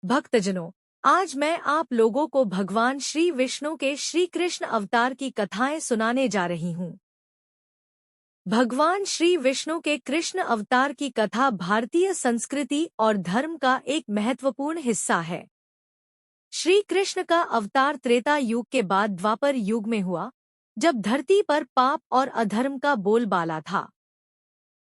भक्तजनों, आज मैं आप लोगों को भगवान श्री विष्णु के श्री कृष्ण अवतार की कथाएं सुनाने जा रही हूँ। भगवान श्री विष्णु के कृष्ण अवतार की कथा भारतीय संस्कृति और धर्म का एक महत्वपूर्ण हिस्सा है। श्री कृष्ण का अवतार त्रेता युग के बाद द्वापर युग में हुआ, जब धरती पर पाप और अधर्म का बोलबाला था।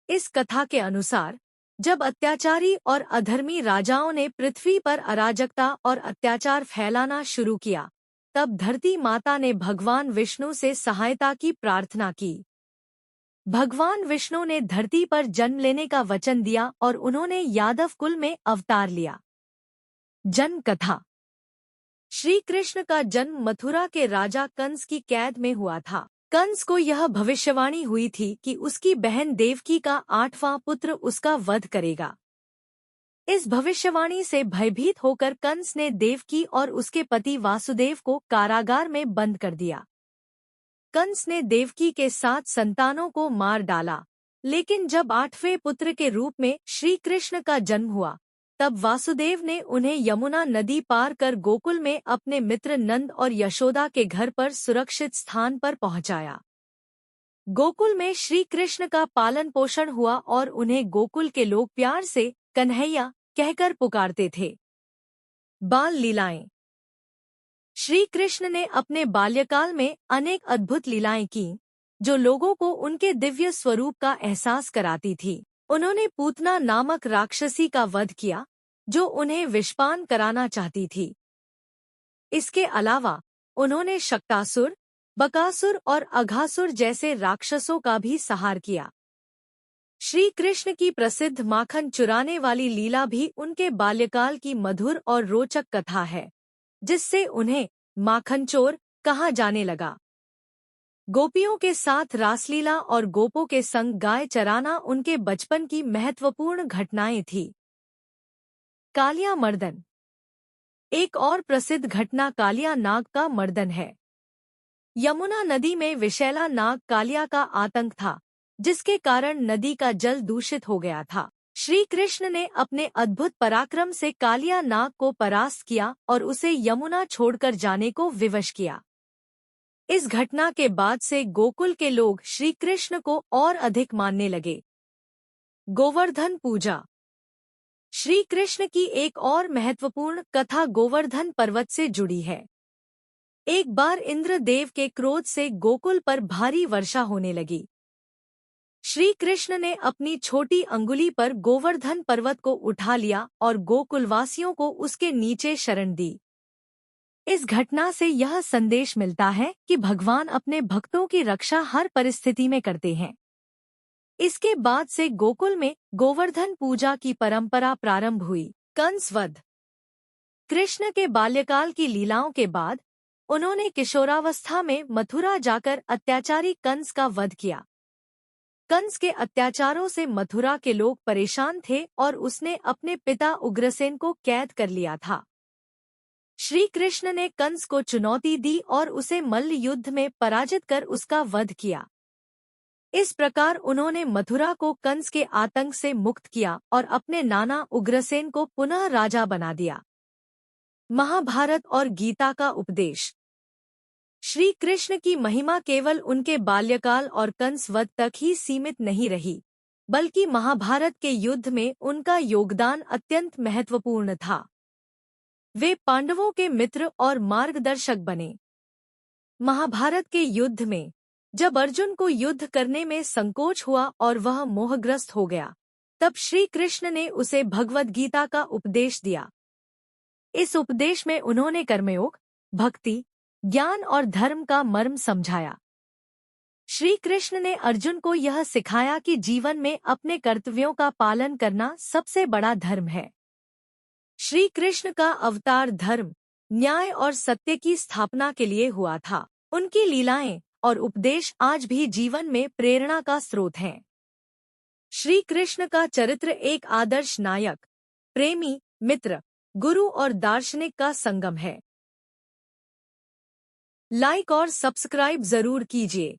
इस कथा के अनुसार जब अत्याचारी और अधर्मी राजाओं ने पृथ्वी पर अराजकता और अत्याचार फैलाना शुरू किया, तब धरती माता ने भगवान विष्णु से सहायता की प्रार्थना की। भगवान विष्णु ने धरती पर जन्म लेने का वचन दिया और उन्होंने यादव कुल में अवतार लिया। जन्म कथा। श्री कृष्ण का जन्म मथुरा के राजा कंस की कैद में हुआ था। कंस को यह भविष्यवाणी हुई थी कि उसकी बहन देवकी का 8वां पुत्र उसका वध करेगा। इस भविष्यवाणी से भयभीत होकर कंस ने देवकी और उसके पति वासुदेव को कारागार में बंद कर दिया। कंस ने देवकी के 7 संतानों को मार डाला, लेकिन जब 8वें पुत्र के रूप में श्री कृष्ण का जन्म हुआ, तब वासुदेव ने उन्हें यमुना नदी पार कर गोकुल में अपने मित्र नंद और यशोदा के घर पर सुरक्षित स्थान पर पहुंचाया। गोकुल में श्री कृष्ण का पालन पोषण हुआ और उन्हें गोकुल के लोग प्यार से कन्हैया कहकर पुकारते थे। बाल लीलाएं। श्री कृष्ण ने अपने बाल्यकाल में अनेक अद्भुत लीलाएं की, जो लोगों को उनके दिव्य स्वरूप का एहसास कराती थी। उन्होंने पूतना नामक राक्षसी का वध किया, जो उन्हें विषपान कराना चाहती थी। इसके अलावा उन्होंने शक्तासुर, बकासुर और अघासुर जैसे राक्षसों का भी संहार किया। श्री कृष्ण की प्रसिद्ध माखन चुराने वाली लीला भी उनके बाल्यकाल की मधुर और रोचक कथा है, जिससे उन्हें माखन चोर कहा जाने लगा। गोपियों के साथ रासलीला और गोपों के संग गाय चराना उनके बचपन की महत्वपूर्ण घटनाएं थी। कालिया मर्दन। एक और प्रसिद्ध घटना कालिया नाग का मर्दन है। यमुना नदी में विषैला नाग कालिया का आतंक था, जिसके कारण नदी का जल दूषित हो गया था। श्री कृष्ण ने अपने अद्भुत पराक्रम से कालिया नाग को परास्त किया और उसे यमुना छोड़कर जाने को विवश किया। इस घटना के बाद से गोकुल के लोग श्री कृष्ण को और अधिक मानने लगे। गोवर्धन पूजा। श्री कृष्ण की एक और महत्वपूर्ण कथा गोवर्धन पर्वत से जुड़ी है। एक बार इंद्रदेव के क्रोध से गोकुल पर भारी वर्षा होने लगी। श्री कृष्ण ने अपनी छोटी अंगुली पर गोवर्धन पर्वत को उठा लिया और गोकुलवासियों को उसके नीचे शरण दी। इस घटना से यह संदेश मिलता है कि भगवान अपने भक्तों की रक्षा हर परिस्थिति में करते हैं। इसके बाद से गोकुल में गोवर्धन पूजा की परंपरा प्रारंभ हुई। कंस वध। कृष्ण के बाल्यकाल की लीलाओं के बाद उन्होंने किशोरावस्था में मथुरा जाकर अत्याचारी कंस का वध किया। कंस के अत्याचारों से मथुरा के लोग परेशान थे और उसने अपने पिता उग्रसेन को कैद कर लिया था। श्री कृष्ण ने कंस को चुनौती दी और उसे मल्ल युद्ध में पराजित कर उसका वध किया। इस प्रकार उन्होंने मथुरा को कंस के आतंक से मुक्त किया और अपने नाना उग्रसेन को पुनः राजा बना दिया। महाभारत और गीता का उपदेश। श्री कृष्ण की महिमा केवल उनके बाल्यकाल और कंस वध तक ही सीमित नहीं रही, बल्कि महाभारत के युद्ध में उनका योगदान अत्यंत महत्वपूर्ण था। वे पांडवों के मित्र और मार्गदर्शक बने। महाभारत के युद्ध में जब अर्जुन को युद्ध करने में संकोच हुआ और वह मोहग्रस्त हो गया, तब श्री कृष्ण ने उसे भगवद गीता का उपदेश दिया। इस उपदेश में उन्होंने कर्मयोग, भक्ति, ज्ञान और धर्म का मर्म समझाया। श्री कृष्ण ने अर्जुन को यह सिखाया कि जीवन में अपने कर्तव्यों का पालन करना सबसे बड़ा धर्म है। श्री कृष्ण का अवतार धर्म, न्याय और सत्य की स्थापना के लिए हुआ था। उनकी लीलाएं और उपदेश आज भी जीवन में प्रेरणा का स्रोत हैं। श्री कृष्ण का चरित्र एक आदर्श नायक, प्रेमी, मित्र, गुरु और दार्शनिक का संगम है। लाइक और सब्सक्राइब जरूर कीजिए।